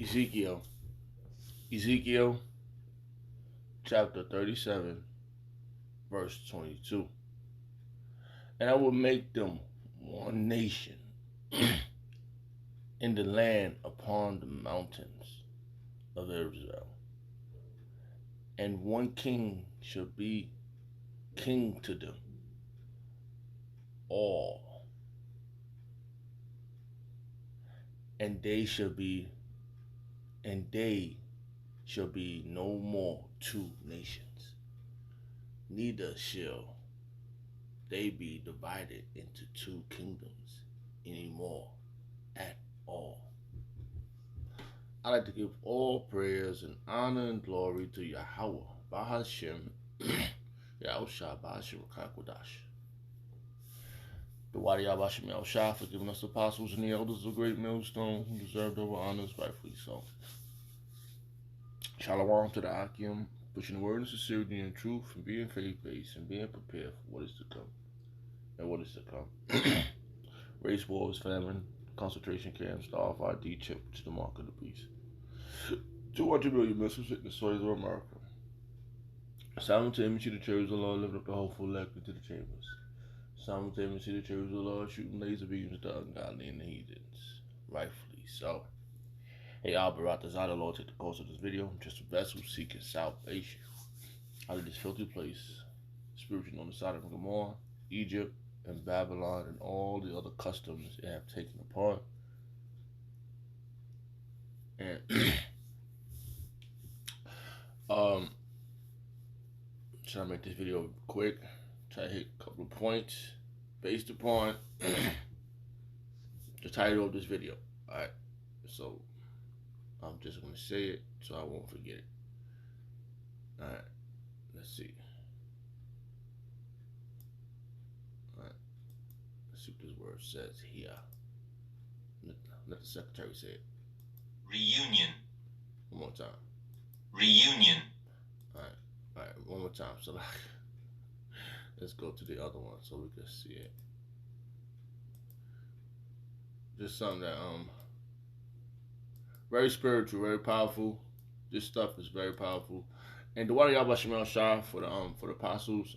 Ezekiel, Ezekiel chapter 37, verse 22. And I will make them one nation in the land upon the mountains of Israel, and one king shall be king to them all, and they shall be no more two nations, neither shall they be divided into two kingdoms anymore at all. I like to give all prayers and honor and glory to Yahweh, Bahashem, Yahusha, Bahashem, Rakakwadash. The Wadi Yabashim Yahushua for giving us the apostles and the elders of the great millstone who deserved our honors rightfully so. Shalom to the Akim, pushing the word in sincerity and truth, and being faith-based, and being prepared for what is to come. And what is to come. Race wars, famine, concentration camps, the RFID chip to the mark of the beast. 200 million missiles hitting the soils of America. Simultaneously, the chariots of the Lord lifting up the hopeful elect into the chambers. Simultaneously, the chariots of the Lord shooting laser beams at the ungodly and the heathens. Rightfully so. Hey, Albarat, the Lord take the course of this video. I'm just a vessel seeking salvation out of this filthy place, spiritually on the side of Gomorrah, Egypt, and Babylon, and all the other customs it have taken apart. And try to make this video quick. Try to hit a couple of points based upon the title of this video. Alright, so I'm just gonna say it so I won't forget it. Alright, let's see. Alright, let's see what this word says here. Let the secretary say it. Reunion. One more time. Reunion. Alright, one more time. So like, let's go to the other one so we can see it. Just something that very spiritual, very powerful. This stuff is very powerful. And the Wadi Yabba Shemel Shah for the apostles,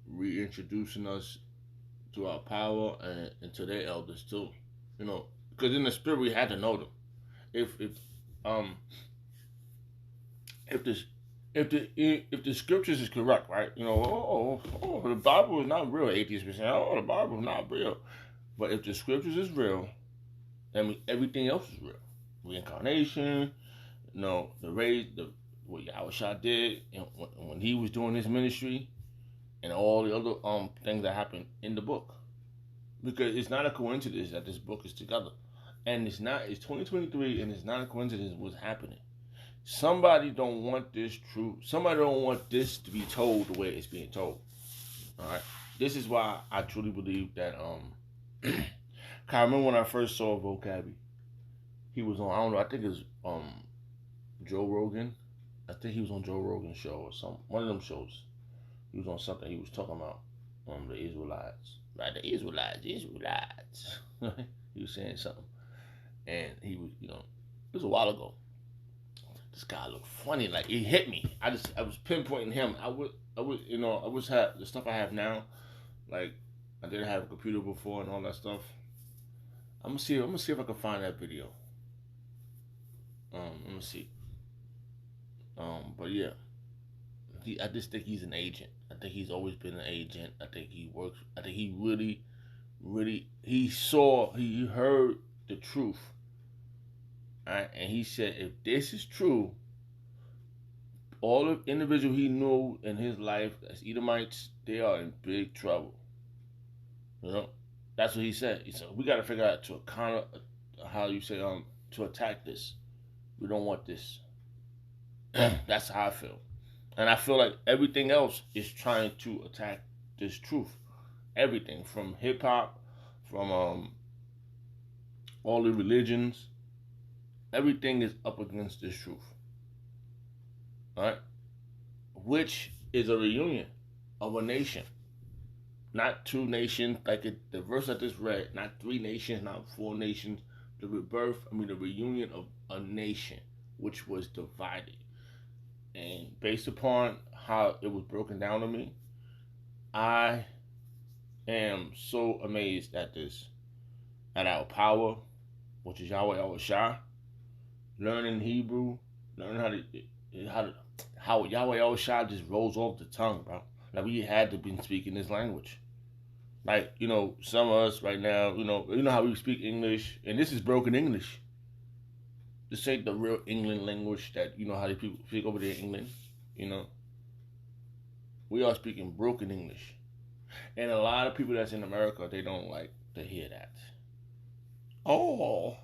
reintroducing us to our power and to their elders too. You know, because in the spirit we had to know them. If the scriptures is correct, right? You know, the Bible is not real. Atheists be saying, the Bible is not real. But if the scriptures is real, then everything else is real. Reincarnation, you know, what Yahushua did when he was doing his ministry, and all the other things that happened in the book. Because it's not a coincidence that this book is together. And it's 2023, and it's not a coincidence what's happening. Somebody don't want this truth. Somebody don't want this to be told the way it's being told. All right. This is why I truly believe that. I remember when I first saw Vocabby. He was on. I don't know. I think it was Joe Rogan. I think he was on Joe Rogan's show or one of them shows. He was on something. He was talking about the Israelites. Right, the Israelites. He was saying something, and he was, it was a while ago. This guy looked funny, like it hit me. I was pinpointing him. I was have the stuff I have now, like I didn't have a computer before and all that stuff. I'm gonna see if I can find that video. Let me see. But yeah, I just think he's an agent. I think he's always been an agent. I think he works. I think he really, he heard the truth. Right? And he said, if this is true, all the individuals he knew in his life as Edomites, they are in big trouble. You know, that's what he said. He said, we got to figure out to attack this. We don't want this. That's how I feel. And I feel like everything else is trying to attack this truth. Everything from hip hop, from all the religions, everything is up against this truth. Alright? Which is a reunion of a nation. Not two nations, like the verse I just read, not three nations, not four nations, the rebirth, the reunion of a nation which was divided. And based upon how it was broken down to me, I am so amazed at this, at our power, which is Yahweh Yahushua, learning Hebrew, learning how Yahweh Yahushua just rolls off the tongue, bro. Like we had to be speaking this language. Like, some of us right now, how we speak English, and this is broken English. This ain't the real England language that, how the people speak over there in England, We are speaking broken English. And a lot of people that's in America, they don't like to hear that. Oh,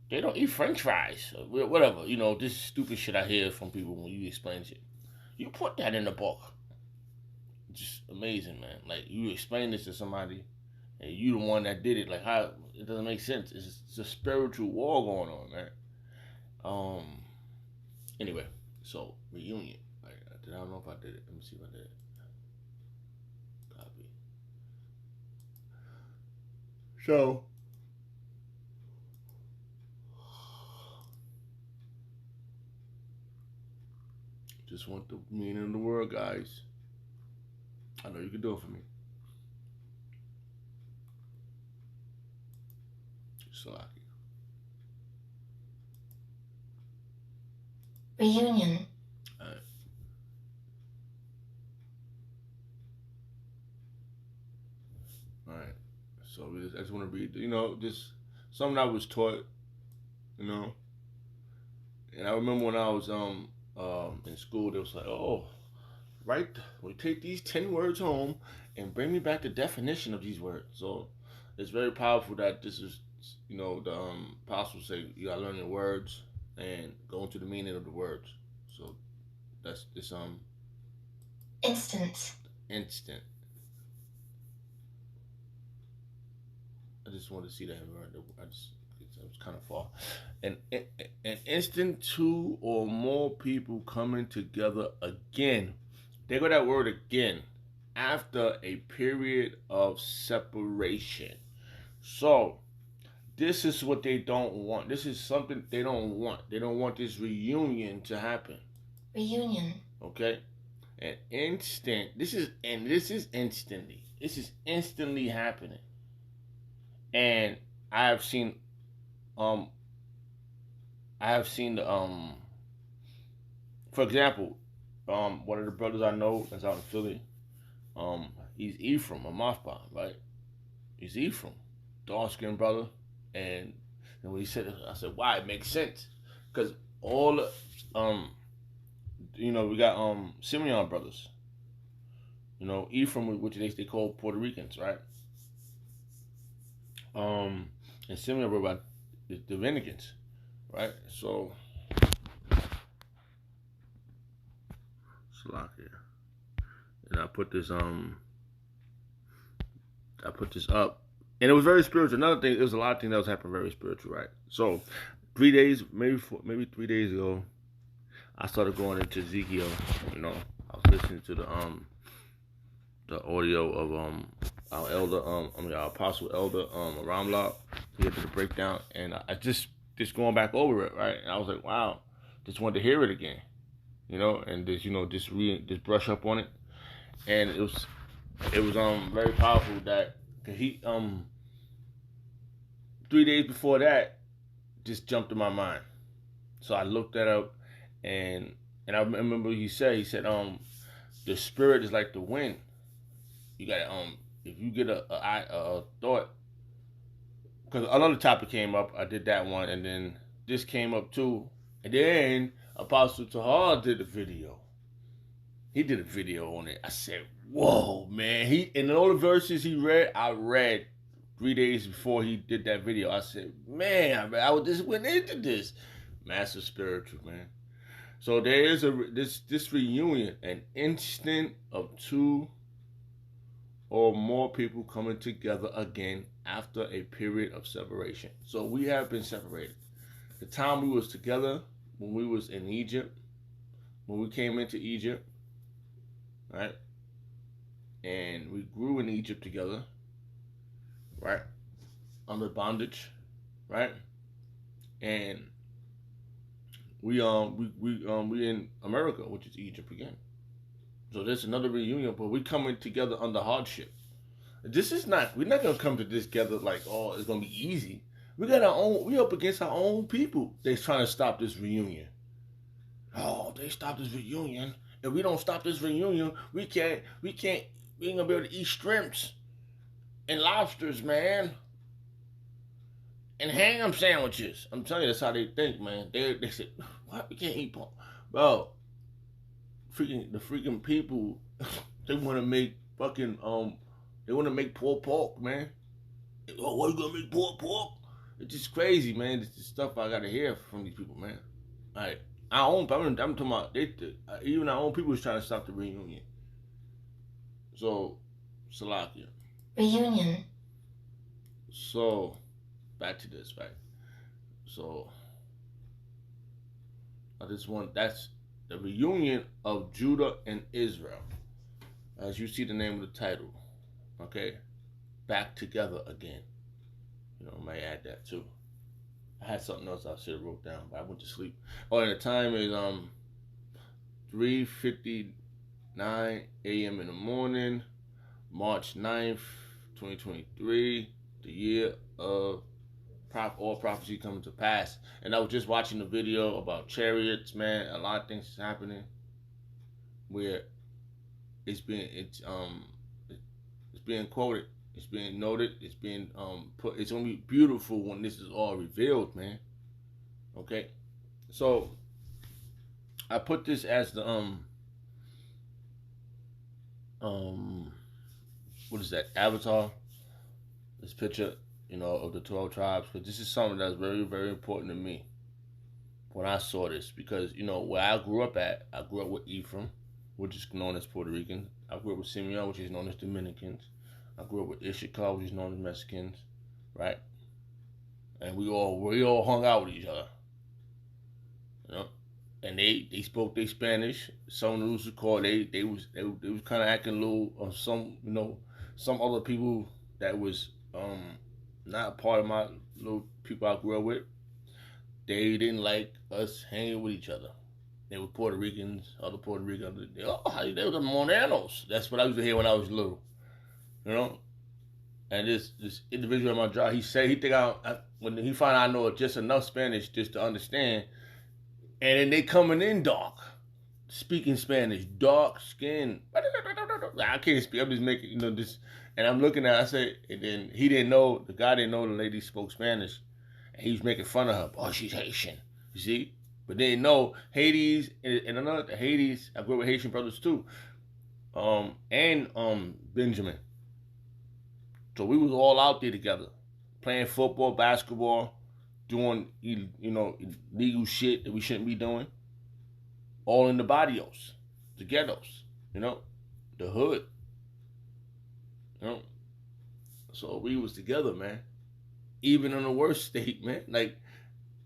they don't eat French fries. Whatever, this stupid shit I hear from people when you explain shit. You put that in the book. Just amazing, man. Like, you explain this to somebody, and you the one that did it. Like, how it doesn't make sense. It's a spiritual war going on, man. Anyway, so reunion. I don't know if I did it. Let me see if I did it. Copy. So, just want the meaning of the word, guys. I know you can do it for me. Salaki. Reunion. Alright. So I just want to read, just something I was taught, And I remember when I was in school, they was like, oh, we take these 10 words home and bring me back the definition of these words. So it's very powerful that this is, the apostles say you gotta learn your words and go into the meaning of the words. So that's this instant. I just wanted to see that it was kind of far. An instant, two or more people coming together again. There go that word again. After a period of separation. So, this is what they don't want. This is something they don't want. They don't want this reunion to happen. Reunion. Okay? An instant. This is instantly. This is instantly happening. And I have seen the for example, one of the brothers I know that's out in Philly, he's Ephraim, a Mafba, right? He's Ephraim, dark-skinned brother, and when he said it, I said, "Why? It makes sense, because all we got Simeon brothers, Ephraim, which they call Puerto Ricans, right? And Simeon were about the Dominicans, right? So, Slovakia. And I put this up, and it was very spiritual. Another thing, there was a lot of things that was happening very spiritual, right? So, 3 days, maybe 3 days ago, I started going into Ezekiel. I was listening to the audio of our elder, our apostle elder, Ramla, to get to the breakdown, and I just going back over it, right? And I was like, wow, just wanted to hear it again, and just brush up on it, and it was very powerful that he 3 days before that just jumped in my mind, so I looked that up, and I remember he said the spirit is like the wind. You got if you get a thought, because another topic came up, I did that one, and then this came up too, and then Apostle Tahar did a video. He did a video on it. I said, "Whoa, man!" And all the verses he read, I read 3 days before he did that video. I said, "Man, I just went into this massive spiritual, man." So there is this reunion, an instant of two or more people coming together again after a period of separation. So we have been separated. The time we was together, when we was in Egypt, when we came into Egypt, right? And we grew in Egypt together, right? Under bondage. right? And we in America, which is Egypt again. So there's another reunion, but we coming together under hardship. This is not. We're not gonna come to this together like, oh, it's gonna be easy. We got our own. We up against our own people. They're trying to stop this reunion. Oh, they stopped this reunion. If we don't stop this reunion, we can't. We ain't gonna be able to eat shrimps and lobsters, man, and ham sandwiches. I'm telling you, that's how they think, man. They said, what? We can't eat pork, bro. The freaking people, they want to make fucking they want to make pulled pork, man. Oh, what you gonna make pulled pork? It's just crazy, man. It's just stuff I gotta hear from these people, man. Like I'm talking about even our own people is trying to stop the reunion. So, Salakia. Reunion. So, back to this, right? So, that's the reunion of Judah and Israel. As you see the name of the title, okay? Back together again. You know, I might add that too. I had something else I should have wrote down, but I went to sleep. Oh, and the time is 3:59 a.m. in the morning, March 9th, 2023, the year of all prophecy coming to pass. And I was just watching the video about chariots, man. A lot of things is happening where it's being quoted, it's being noted, it's being put. It's gonna be beautiful when this is all revealed, man. Okay, so I put this as the what is that, avatar? This picture, you know, of the 12 tribes, because this is something that's very, very important to me when I saw this, because, you know, where I grew up with Ephraim, which is known as Puerto Rican. I grew up with Simeon, which is known as Dominicans. I grew up with Issachar, which is known as Mexicans, right? And we all hung out with each other, you know. And they spoke their Spanish. Some of the called they was kind of acting a little of some, you know, some other people that was not part of my little people I grew up with. They didn't like us hanging with each other. They were Puerto Ricans, other Puerto Ricans. They were the Morenos. That's what I used to hear when I was little, you know. And this individual at my job, he said when he found out I know just enough Spanish just to understand. And then they coming in dark, speaking Spanish, dark skin. I can't speak. I'm just making, you know, this. And I'm looking at it, I say, and then the guy didn't know the lady spoke Spanish. And he was making fun of her. Oh, she's Haitian. You see? But they didn't know Hades, and another Hades, I grew up with Haitian brothers too. And Benjamin. So we was all out there together, playing football, basketball, doing, you know, illegal shit that we shouldn't be doing. All in the barrios, the ghettos, you know, the hood. You know? So we was together, man. Even in the worst state, man. Like,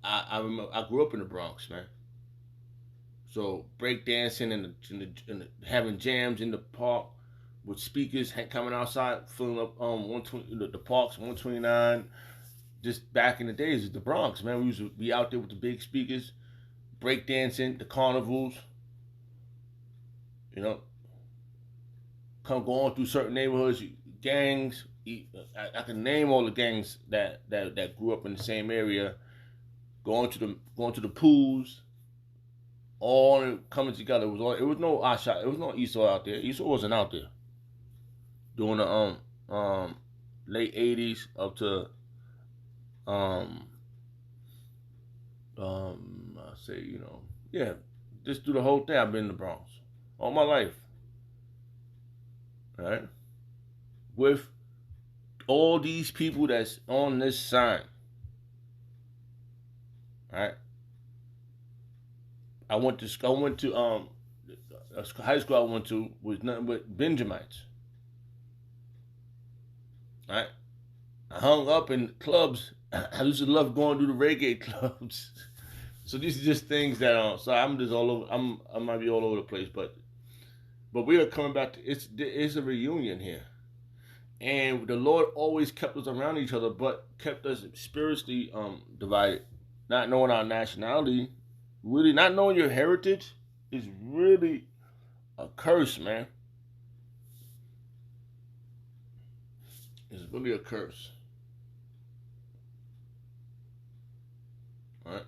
I remember, I grew up in the Bronx, man. So breakdancing and having jams in the park with speakers coming outside, filling up 120 the parks 129. Just back in the days, it's the Bronx, man. We used to be out there with the big speakers, breakdancing, the carnivals. You know, going through certain neighborhoods, gangs. I can name all the gangs that grew up in the same area. Going to the pools, all coming together. It was no Asha. It was no Esau out there. Esau wasn't out there. During the late 80s up to I say, you know, yeah, just do the whole thing. I've been in the Bronx all my life, right? With all these people that's on this sign, right? I went to high school I went to was nothing but Benjamites, right? I hung up in clubs. I used to love going to the reggae clubs. So these are just things that so I'm just all over. I might be all over the place, but we are coming back to it's a reunion here, And the Lord always kept us around each other, but kept us spiritually divided. Not knowing our nationality, really not knowing your heritage is really a curse, man. It's really a curse. All right.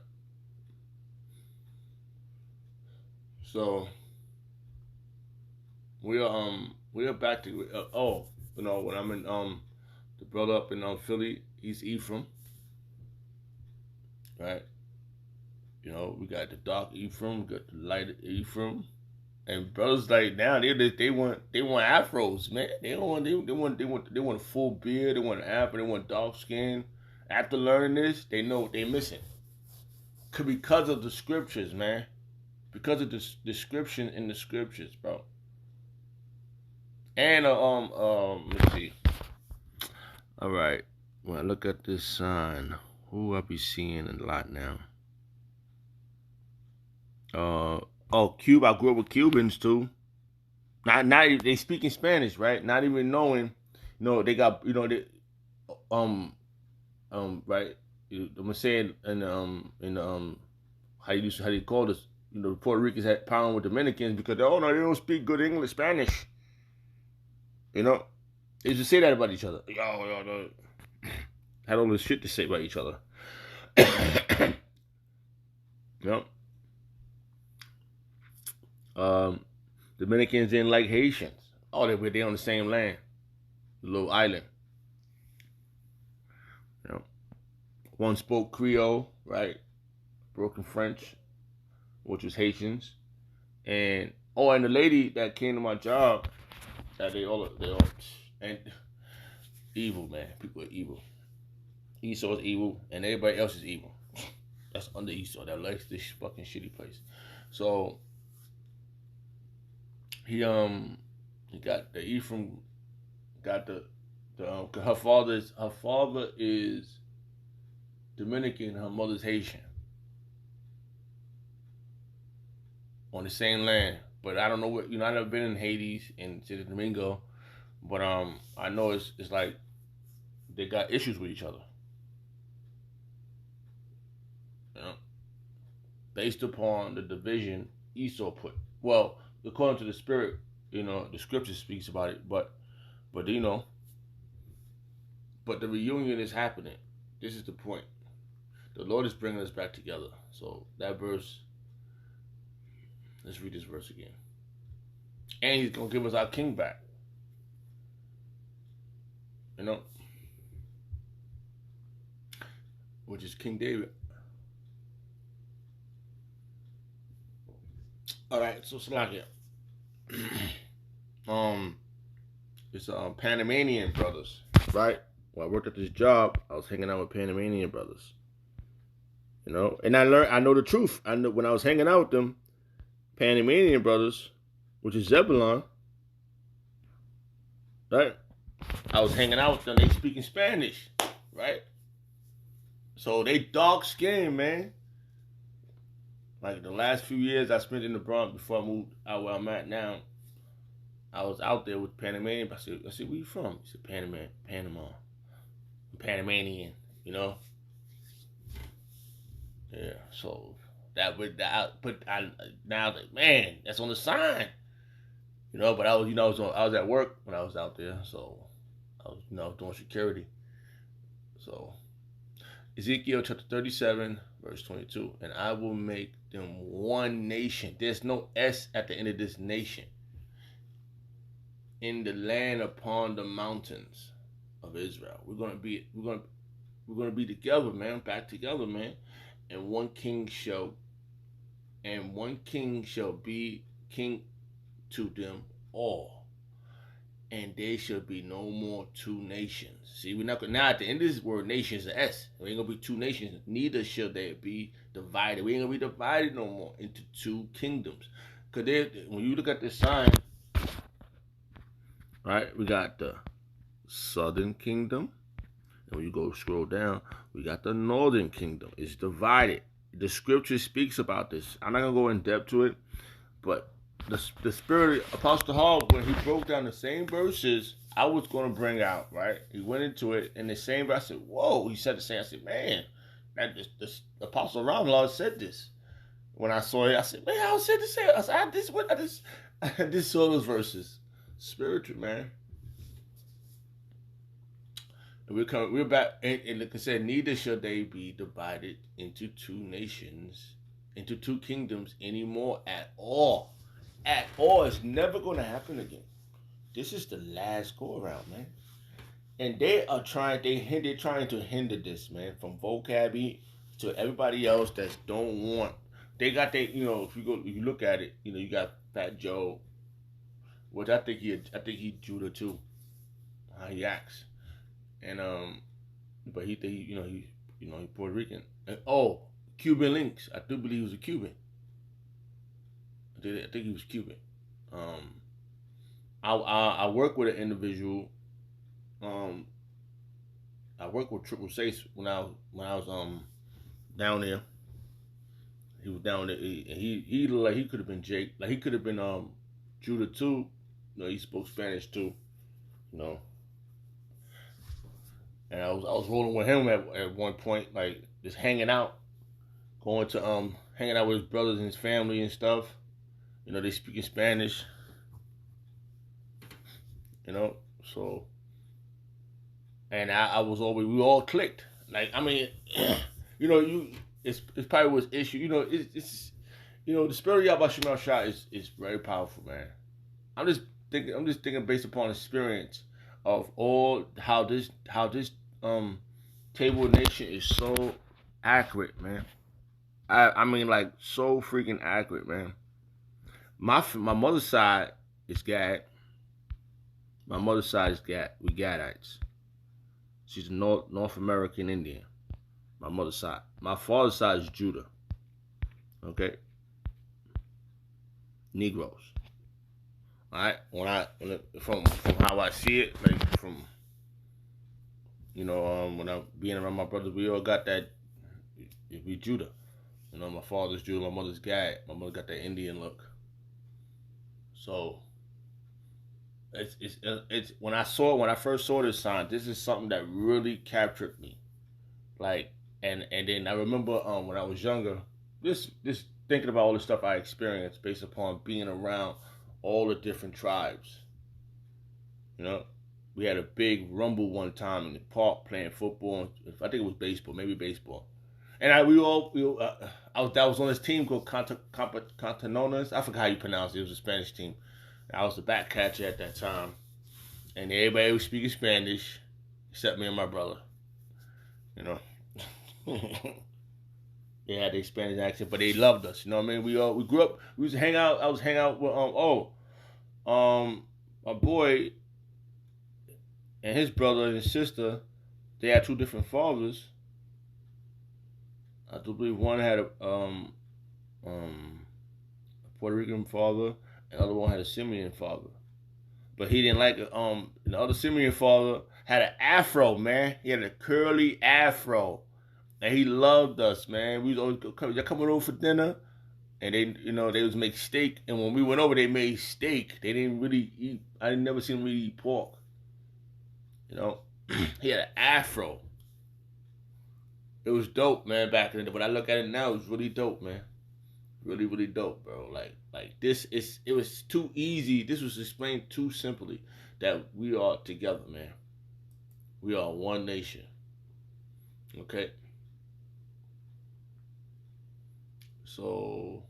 So we are back to when I'm in the brother up in Philly, he's Ephraim, right? We got the dark Ephraim, got the light Ephraim, and brothers like now they want afros, man. They want a full beard, they want an afro, they want dark skin. After learning this, they know what they missing. Because of the scriptures, man. Because of the description in the scriptures, bro. And let's see. All right. When I look at this sign, who I be seeing a lot now? Cuba. I grew up with Cubans too. Not they speaking Spanish, right? Not even knowing. They got they right. I'm gonna say it in how you call this. The Puerto Ricans had power with Dominicans because they don't speak good English, Spanish. They used to say that about each other. Yo. Had all this shit to say about each other. Dominicans didn't like Haitians. They on the same land, the little island. One spoke Creole, right? Broken French, which was Haitians, and the lady that came to my job, that they all and evil, man. People are evil. Esau is evil, and everybody else is evil. That's under Esau that likes this fucking shitty place. So he got the Ephraim, got the her father is Dominican, her mother's Haitian. On the same land, but I don't know what I've never been in Haiti in Santo Domingo, but I know it's like they got issues with each other. Based upon the division Esau put. Well, according to the spirit, the scripture speaks about it, but but the reunion is happening. This is the point. The Lord is bringing us back together. So that verse, let's read this verse again. And he's going to give us our king back. Which is King David. All right, so Salakia. It's Panamanian brothers, right? When I worked at this job, I was hanging out with Panamanian brothers. And I know the truth. I know when I was hanging out with them, Panamanian brothers, which is Zebulon, right? I was hanging out with them. They speaking Spanish, right? So they dark skinned, man. Like the last few years I spent in the Bronx before I moved out where I'm at now, I was out there with Panamanian. I said, where you from? He said, Panama. I'm Panamanian, Yeah, so now man, that's on the sign. But I was, I was at work when I was out there, so I was, doing security. So Ezekiel chapter 37, verse 22, and I will make them one nation. There's no S at the end of this nation. In the land upon the mountains of Israel. We're gonna be together, man, back together, man. And one king shall be king to them all. And there shall be no more two nations. See, we're not gonna now at the end of this word nation is an S. There ain't gonna be two nations, neither shall they be divided. We ain't gonna be divided no more into two kingdoms. Cause when you look at this sign, right, we got the southern kingdom. And when you go scroll down, we got the northern kingdom. It's divided. The scripture speaks about this. I'm not gonna go in depth to it, but the spirit of Apostle Hall, when he broke down the same verses I was going to bring out, right? He went into it, and the same, I said, whoa, he said the same. I said, man, that this Apostle Ramlord said this. When I saw it, I said, man, I said the same. I said, I just saw those verses. Spiritual, man. And we're back, and like I said, neither shall they be divided into two nations, into two kingdoms anymore at all. At all. It's never going to happen again. This is the last go around, man. And they're trying to hinder this, man, from vocabby to everybody else that don't want. They got if you look at it, you got Fat Joe, which I think he Judah too. How he acts, and but he he Puerto Rican. And, Cuban links. I do believe he was a Cuban. I think he was Cuban. I work with an individual. I worked with Triple Six when I was down there. He was down there. He looked like he could have been Jake. Like he could have been Judah too. He spoke Spanish too. And I was rolling with him at one point, like just hanging out, going to hanging out with his brothers and his family and stuff. They speak in Spanish. So, and we all clicked. Like, I mean, it's probably was issue. It's the spirit of Yahweh Shemel Shah is very powerful, man. I'm just thinking based upon experience of all how this Table Nation is so accurate, man. I mean, like, so freaking accurate, man. My mother's side is Gad. My mother's side is Gad. We Gadites. She's a North American Indian. My mother's side. My father's side is Judah. Okay. Negroes. All right. From how I see it, like from when I'm being around my brothers, we all got that. We Judah. My father's Judah. My mother's Gad. My mother got that Indian look. So it's when I first saw this sign, this is something that really captured me. Like, and then I remember when I was younger, this thinking about all the stuff I experienced based upon being around all the different tribes. We had a big rumble one time in the park playing football. I think it was baseball, maybe baseball. And that was on this team called Cantanonas. I forgot how you pronounce it. It was a Spanish team. I was the back catcher at that time, and everybody was speaking Spanish except me and my brother. They had their Spanish accent, but they loved us. You know what I mean? We grew up. We used to hang out. I was hanging out with my boy and his brother and his sister. They had two different fathers. I do believe one had a Puerto Rican father, and the other one had a Simeon father. But he didn't like it. The other Simeon father had an afro, man. He had a curly afro. And he loved us, man. We was always y'all coming over for dinner, and they was make steak. And when we went over, they made steak. They didn't really eat. I didn't never see them really eat pork. He had an afro. It was dope, man. Back in the day. When I look at it now, it's really dope, man. Really, really dope, bro. Like this is. It was too easy. This was explained too simply that we are together, man. We are one nation. Okay. So,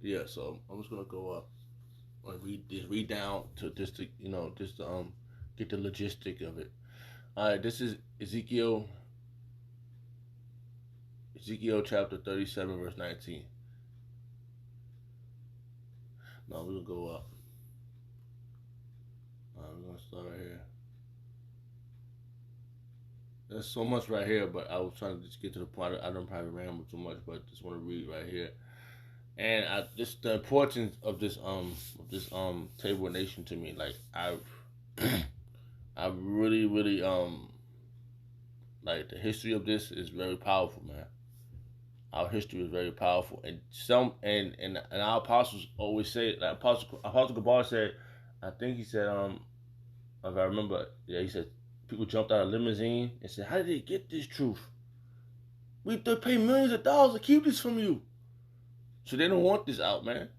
yeah. So I'm just gonna go up and read down to just to get the logistic of it. All right, this is Ezekiel chapter 37 verse 19. Now we're gonna go up. We're gonna start right here. There's so much right here, but I was trying to just get to the point. I don't probably ramble too much, but just want to read right here. And just the importance of this Table Nation to me. Like I really, really like the history of this is very powerful, man. Our history is very powerful, and our apostles always say, like Apostle Gabar said, I think he said, if I remember, yeah, he said people jumped out of limousine and said, "How did they get this truth? They pay millions of dollars to keep this from you." So they don't want this out, man.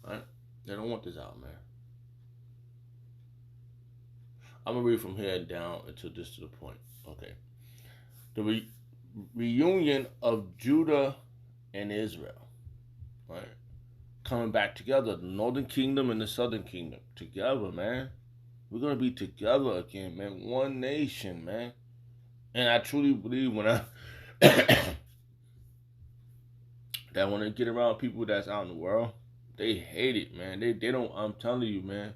Right? They don't want this out, man. I'm gonna read from here down until this to the point. Okay. The reunion of Judah and Israel, right? Coming back together, the northern kingdom and the southern kingdom together, man. We're gonna be together again, man. One nation, man. And I truly believe when I that when I get around people that's out in the world, they hate it, man. They don't. I'm telling you, man.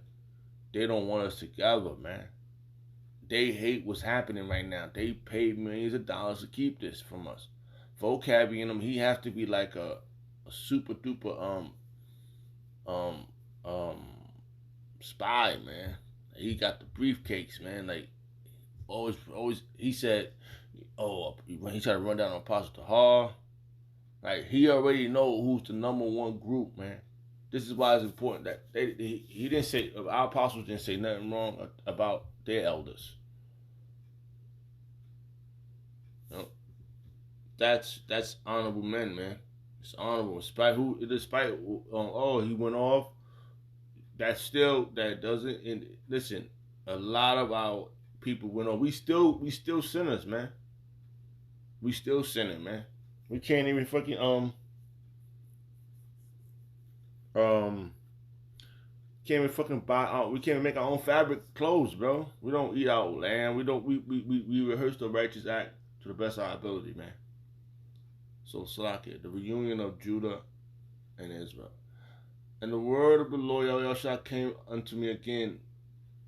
They don't want us together, man. They hate what's happening right now. They paid millions of dollars to keep this from us. Vocab in him, he has to be like a super duper um um spy, man. He got the briefcase, man. Like always he said, oh, when he tried to run down on Apostle Tahar, like he already know who's the number one group, man. This is why it's important that he didn't say, our apostles didn't say nothing wrong about their elders. You know, that's honorable men, man. It's honorable. Despite he went off. That doesn't. And listen, a lot of our people went off. We still sinners, man. We still sinning, man. We can't even fucking can't even fucking buy out. We can't even make our own fabric clothes, bro. We don't eat our land. We don't. We rehearse the righteous act to the best of our ability, man. So Salakia, the reunion of Judah and Israel. And the word of the Lord Yahushua came unto me again.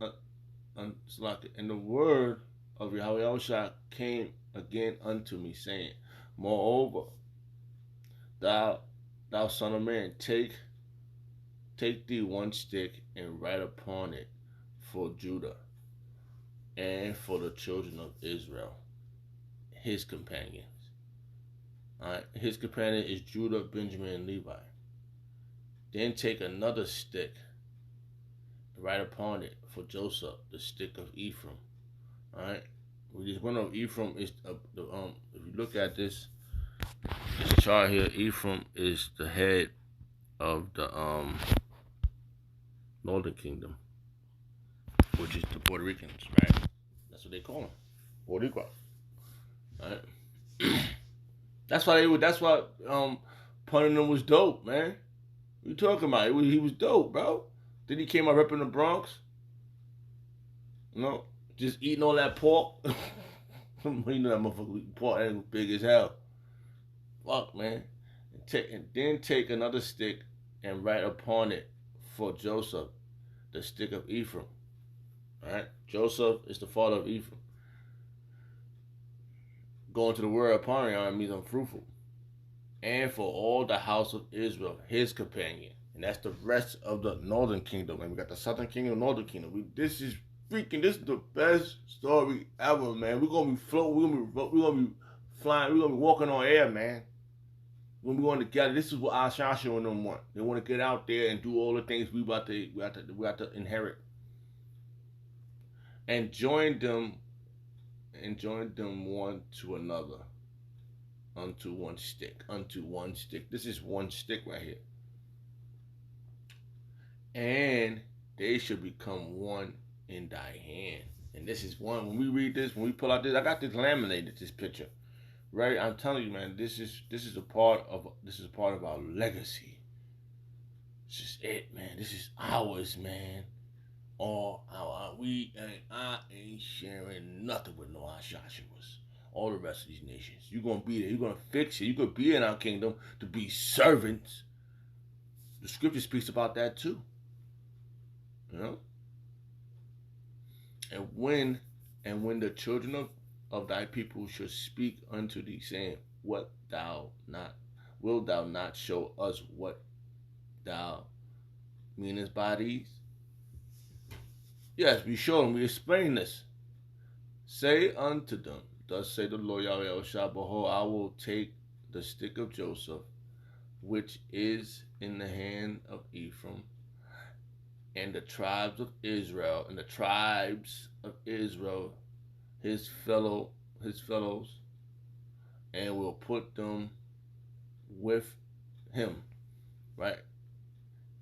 Salakia. And the word of Yahweh Yahushua came again unto me, saying, moreover, thou son of man, take thee one stick and write upon it for Judah and for the children of Israel, his companions. Alright, his companion is Judah, Benjamin, and Levi. Then take another stick and write upon it for Joseph, the stick of Ephraim. Alright, we just went over Ephraim is if you look at this chart here, Ephraim is the head of the Northern Kingdom, which is the Puerto Ricans, right? That's what they call them, Puerto Rico. Right? That's why punting them was dope, man. What you talking about? He was dope, bro. Then he came out repping the Bronx. You know, just eating all that pork. You know that motherfucker pork ain't big as hell. Fuck, man. And then take another stick and write upon it for Joseph, the stick of Ephraim. Alright? Joseph is the father of Ephraim. Going to the word Aponion means unfruitful. And for all the house of Israel, his companion. And that's the rest of the northern kingdom. And we got the southern kingdom, northern kingdom. This is the best story ever, man. We're gonna be floating, we're gonna be flying, we're gonna be walking on air, man. When we want to get, this is what Ashasha and them want. They want to get out there and do all the things we about to inherit, and join them one to another, unto one stick. This is one stick right here, and they should become one in thy hand. And this is one. When we read this, when we pull out this, I got this laminated. This picture. Right, I'm telling you, man. This is a part of our legacy. This is it, man. This is ours, man. I ain't sharing nothing with no Ashashuas. All the rest of these nations, you're gonna be there. You're gonna fix it. You're gonna be in our kingdom to be servants. The scripture speaks about that too. You know. And when the children of thy people should speak unto thee, saying, wilt thou not show us what thou meanest by these? Yes, we show them, we explain this. Say unto them, thus say the Lord Yahweh Shah, behold, I will take the stick of Joseph, which is in the hand of Ephraim, and the tribes of Israel, his fellows, and will put them with him, right?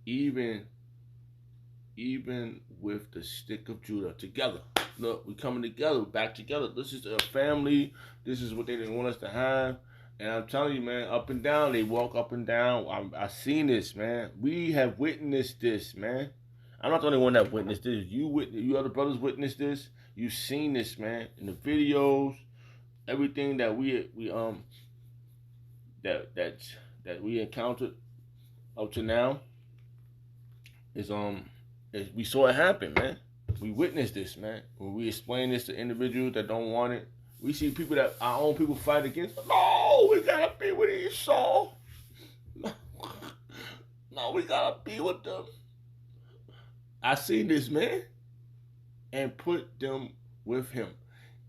Even with the stick of Judah together. Look, we coming together, back together. This is a family. This is what they didn't want us to have. And I'm telling you, man, up and down, they walk up and down. I seen this, man. We have witnessed this, man. I'm not the only one that witnessed this. You other brothers witnessed this. You've seen this, man, in the videos, everything that we encountered up to now is we saw it happen, man. We witnessed this, man. When we explain this to individuals that don't want it, we see people that our own people fight against. No, we gotta be with Esau. No, we gotta be with them. I seen this, man, and put them with him,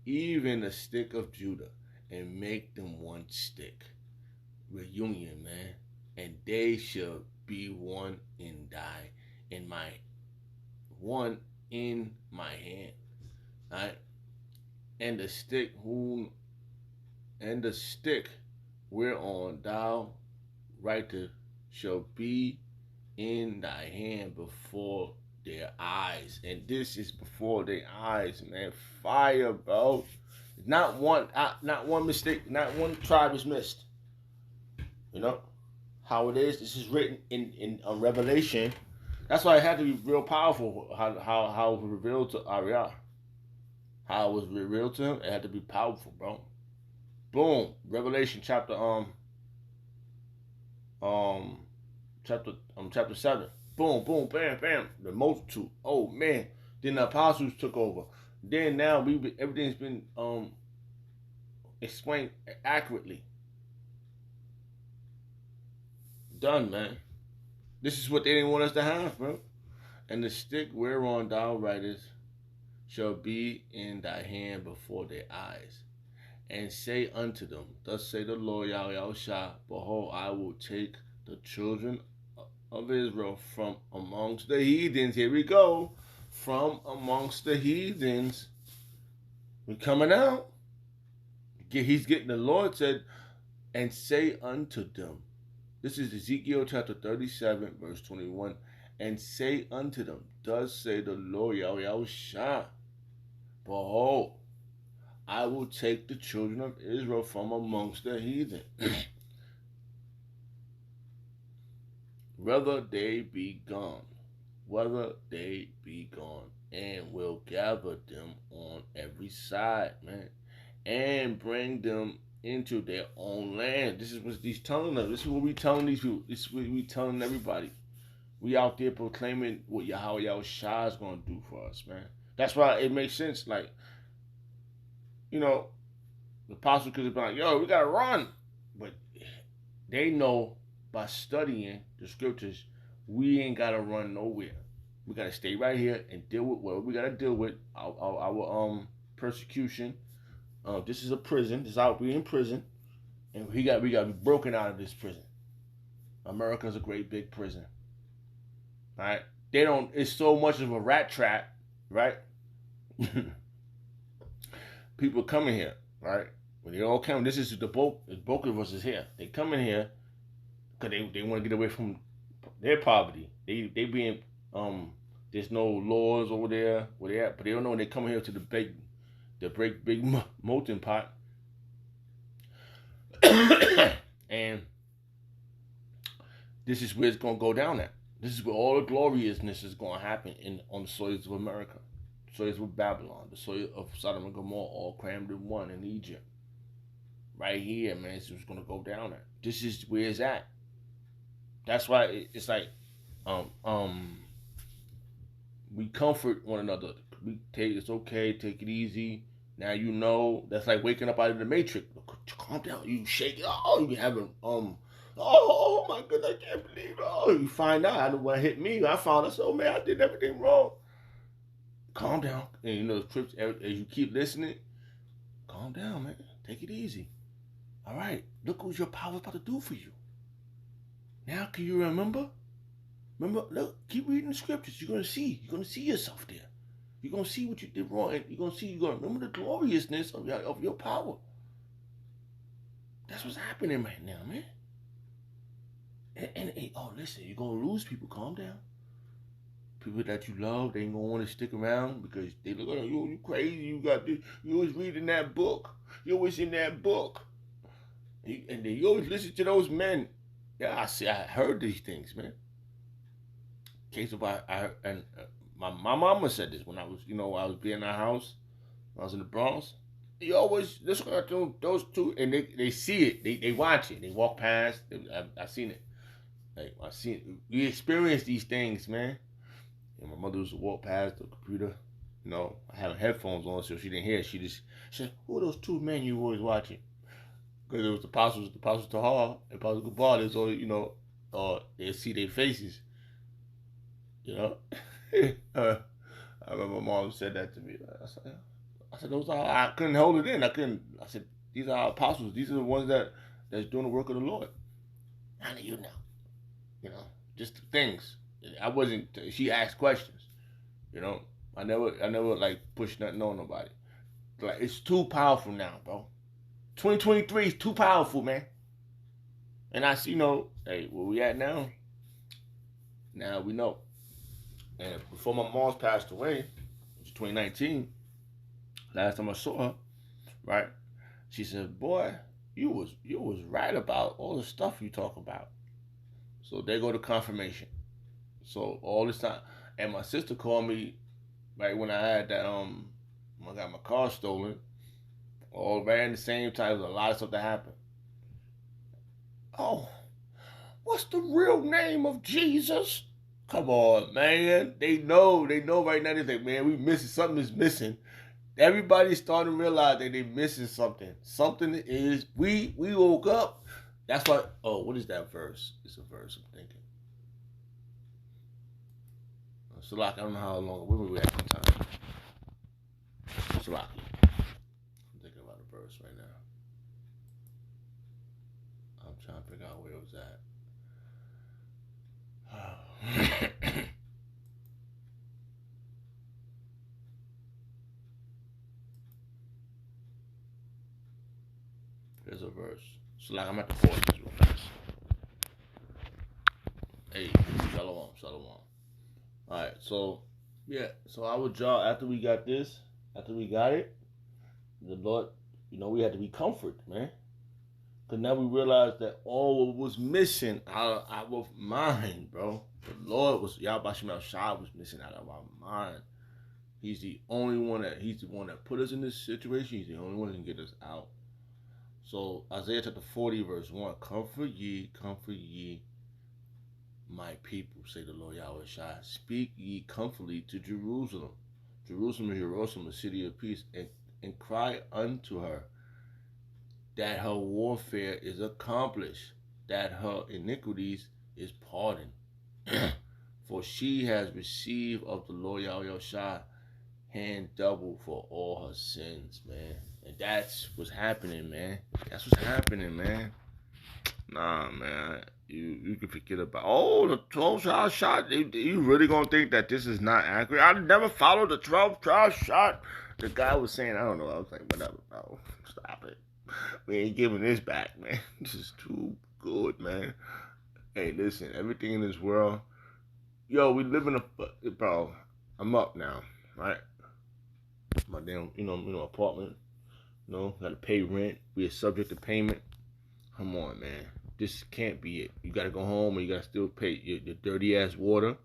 even the stick of Judah, and make them one stick. Reunion, man, and they shall be one in thy, in my, one in my hand, right? And the stick whereon thou writest shall be in thy hand before their eyes. And this is before their eyes, man. Fire, bro. Not one mistake, not one tribe is missed. You know how it is. This is written in Revelation. That's why it had to be real powerful. How it was revealed to Ariah. How it was revealed to him. It had to be powerful, bro. Boom. Revelation chapter 7. Boom, boom, bam, bam. The multitude. Oh man. Then the apostles took over. Then now everything's been explained accurately. Done, man. This is what they didn't want us to have, bro. And the stick whereon thou writest shall be in thy hand before their eyes. And say unto them, thus say the Lord Yahweh, behold, I will take the children of Israel from amongst the heathens. Here we go. From amongst the heathens. We're coming out. He's getting, the Lord said, and say unto them. This is Ezekiel chapter 37, verse 21. And say unto them, thus say the Lord Yahweh, behold, I will take the children of Israel from amongst the heathen. Whether they be gone, and will gather them on every side, man, and bring them into their own land. This is what he's telling them. This is what we telling these people. This is what we telling everybody. We out there proclaiming what Yahweh Shah is going to do for us, man. That's why it makes sense. Like, you know, the apostle could have been like, yo, we got to run. But they know by studying the scriptures, we ain't got to run nowhere. We got to stay right here and deal with what we got to deal with. Our persecution. This is a prison. This is out. We in prison. And we got to be broken out of this prison. America's a great big prison. Right? It's so much of a rat trap, right? People coming here, right? When they all come, this is the bulk of us is here. They come in here because they want to get away from their poverty. They being there's no laws over there where they at, but they don't know when they come here to the big molten pot. And this is where it's gonna go down at. This is where all the gloriousness is gonna happen on the soils of America. The soils of Babylon, the soil of Sodom and Gomorrah, all crammed in one in Egypt. Right here, man, it's just gonna go down at. This is where it's at. That's why it's like we comfort one another. It's okay, take it easy. Now you know. That's like waking up out of the matrix. Calm down. You shake it. Oh, you be having oh my goodness, I can't believe it. Oh, you find out. I know what hit me. I found out. So man, I did everything wrong. Calm down. And you know, as you keep listening, calm down, man. Take it easy. All right, look what your power is about to do for you. Now, can you remember? Remember, look, keep reading the scriptures. You're gonna see. You're gonna see yourself there. You're gonna see what you did wrong, and you're gonna remember the gloriousness of your power. That's what's happening right now, man. And oh, listen, you're gonna lose people. Calm down. People that you love, they ain't gonna want to stick around because they look at you. You crazy. You got this. You always reading that book. You always in that book. And then you always listen to those men. Yeah, I heard these things, man. Case of my mama said this when I was, I was being in our house. When I was in the Bronx. You always listen to those two, and they see it. They watch it. They walk past. I seen it. Like I seen it. We experience these things, man. And my mother used to walk past the computer. I had headphones on, so she didn't hear it. She just said, "Who are those two men you always watching?" Because it was the Apostles Tahar and Apostle Gabar. There's all, they see their faces. I remember my mom said that to me. I said, those are, I couldn't hold it in. I said, these are our apostles. These are the ones that's doing the work of the Lord. How do you know? Just things. I wasn't, she asked questions. I never like pushed nothing on nobody. Like, it's too powerful now, bro. 2023 is too powerful, man. And I see, hey, where we at now? Now we know. And before my mom's passed away, it was 2019, last time I saw her, right? She said, "Boy, you was right about all the stuff you talk about." So there go the confirmation. So all this time, and my sister called me right when I had that I got my car stolen. All right at the same time, there's a lot of stuff that happened. Oh, what's the real name of Jesus? Come on, man. They know right now. They think, man, we missing, something is missing. Everybody's starting to realize that they're missing something. Something is, we woke up. That's why, what is that verse? It's a verse, I'm thinking. Salaki, I don't know how long, where were we at the time? Salaki. I'm thinking about a verse right now. I'm trying to figure out where it was at. There's a verse. So like I'm at the pause this real fast. Hey, shalom. Alright, so yeah, so our job after we got it, the Lord, we had to be comforted, man. Cause now we realized that all was missing out of our mind, bro. The Lord was Yahweh Shem Shai was missing out of our mind. He's the one that put us in this situation. He's the only one that can get us out. So Isaiah chapter 40 verse 1, comfort ye, my people, say the Lord Yahweh Shai. Speak ye comfortably to Jerusalem. Jerusalem is Jerusalem, a city of peace, and cry unto her that her warfare is accomplished, that her iniquities is pardoned. For she has received of the Lord Yahweh Shai hand double for all her sins, man. And that's what's happening, man. Nah, man. You can forget about, the 12 shot. You really gonna think that this is not accurate? I never followed the 12 shot. The guy was saying, I don't know. I was like, whatever, bro. Stop it. We ain't giving this back, man. This is too good, man. Hey, listen, everything in this world, we live in bro, I'm up now, right? My damn, apartment, gotta pay rent. We are subject to payment. Come on, man. This can't be it. You gotta go home and you gotta still pay your dirty ass water.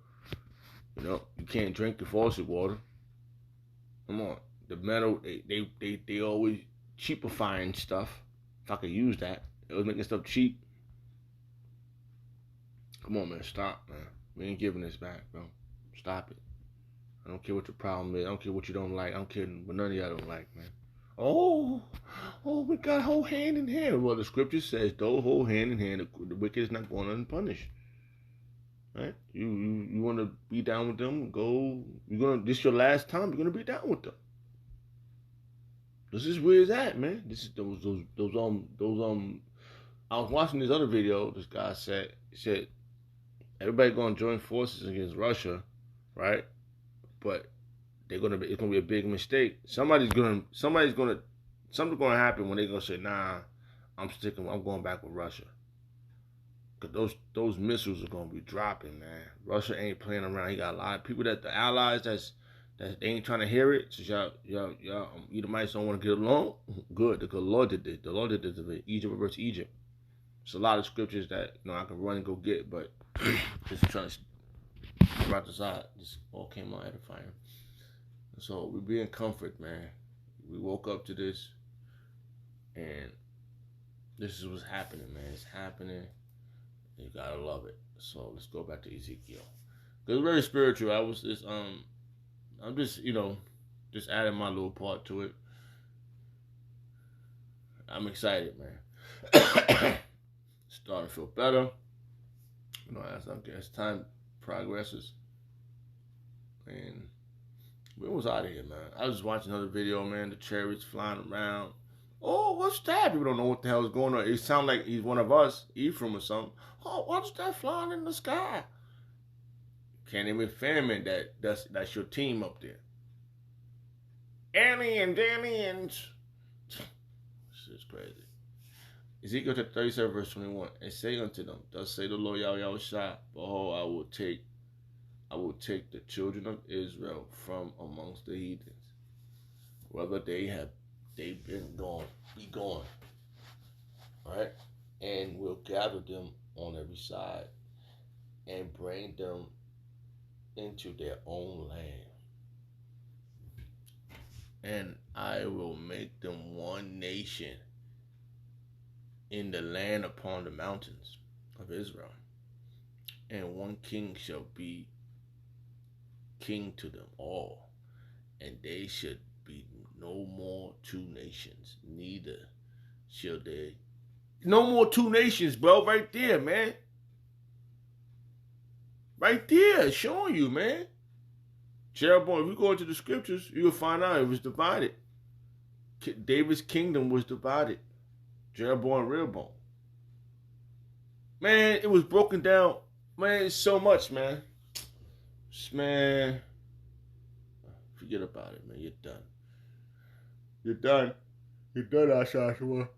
You can't drink the faucet water. Come on. The metal, they always cheapifying stuff. If I could use that. They was making stuff cheap. Come on, man. Stop, man. We ain't giving this back, bro. Stop it. I don't care what your problem is. I don't care what you don't like. I don't care what none of y'all don't like, man. Oh, we got whole hand in hand. Well, the scripture says, "Don't hold hand in hand. The wicked is not going unpunished." Right? You want to be down with them? Go. This your last time. You're gonna be down with them. This is where it's at, man. This is those. I was watching this other video. This guy said everybody gonna join forces against Russia, right? But it's gonna be a big mistake. Something's gonna happen when they gonna say, nah, I'm going back with Russia. Cause those missiles are gonna be dropping, man. Russia ain't playing around. He got a lot of people the allies that they ain't trying to hear it. So y'all Edomites don't want to get along. Good, because the Lord did this. The Lord did this to Egypt versus Egypt. It's a lot of scriptures that I can run and go get, but just trying to brought this out. This all came out edifying. So we be in comfort, man. We woke up to this, and this is what's happening, man. It's happening. You gotta love it. So let's go back to Ezekiel. It's very spiritual. I'm just just adding my little part to it. I'm excited, man. Starting to feel better. As time progresses. And we was out of here, man. I was watching another video, man. The chariots flying around. Oh, what's that? People don't know what the hell is going on. It sounds like he's one of us, Ephraim or something. Oh, what's that flying in the sky? Can't even fathom that's your team up there. Annie and Danny and this is crazy. Ezekiel 37 verse 21. And say unto them, thus say the Lord Yahweh Shai, behold, I will take the children of Israel from amongst the heathens, whether they've been be gone, right? And will gather them on every side and bring them into their own land. And I will make them one nation in the land upon the mountains of Israel, and one king shall be king to them all, and they should be no more two nations, neither shall they. No more two nations, bro. Right there, man. Right there, showing you, man. Jeroboam, if you go into the scriptures, you'll find out it was divided. David's kingdom was divided. Jeroboam and Rehoboam. Man, it was broken down. Man, it's so much, man. Man, forget about it, man. You're done. You're done. You're done, Joshua.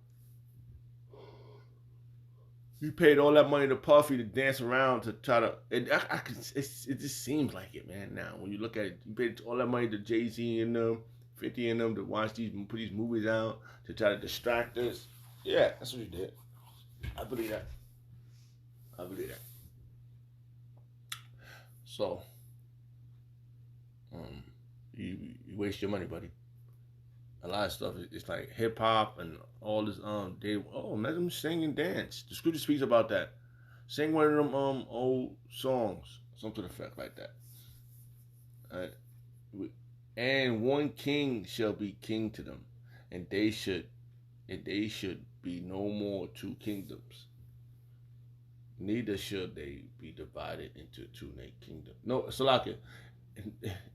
You paid all that money to Puffy to dance around to try to. It just seems like it, man. Now, when you look at it, you paid all that money to Jay-Z and them, 50 and them to watch put these movies out to try to distract us. Yeah, that's what you did. I believe that. So, you waste your money, buddy. A lot of stuff it's like hip hop and all this let them sing and dance. The scripture speaks about that. Sing one of them old songs, something to the effect like that. Alright. And one king shall be king to them, and they should be no more two kingdoms. Neither should they be divided into two kingdoms. No, Salakia.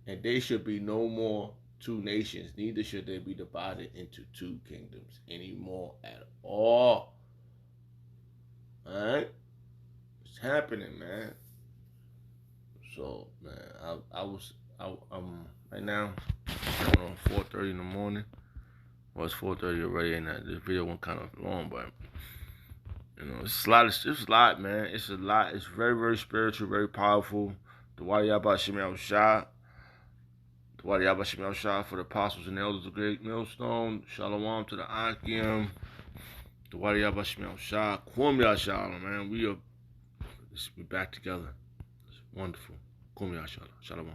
And they should be no more two nations, neither should they be divided into two kingdoms anymore at all. Alright? It's happening, man. So, man, I'm right now, on 4:30 in the morning. Well, it's 4:30 already, and this video went kind of long, but it's a lot, man. It's a lot. It's very, very spiritual, very powerful. The Wadi Yabba Shemel Shah. The Wadi Yabba Shemel Shah for the apostles and elders of the great millstone. Shalom to the Akim. The Wadi Yabba Shemel Shah. Kwum Yashalom, man. We're back together. It's wonderful. Kwum Yashalom. Shalom.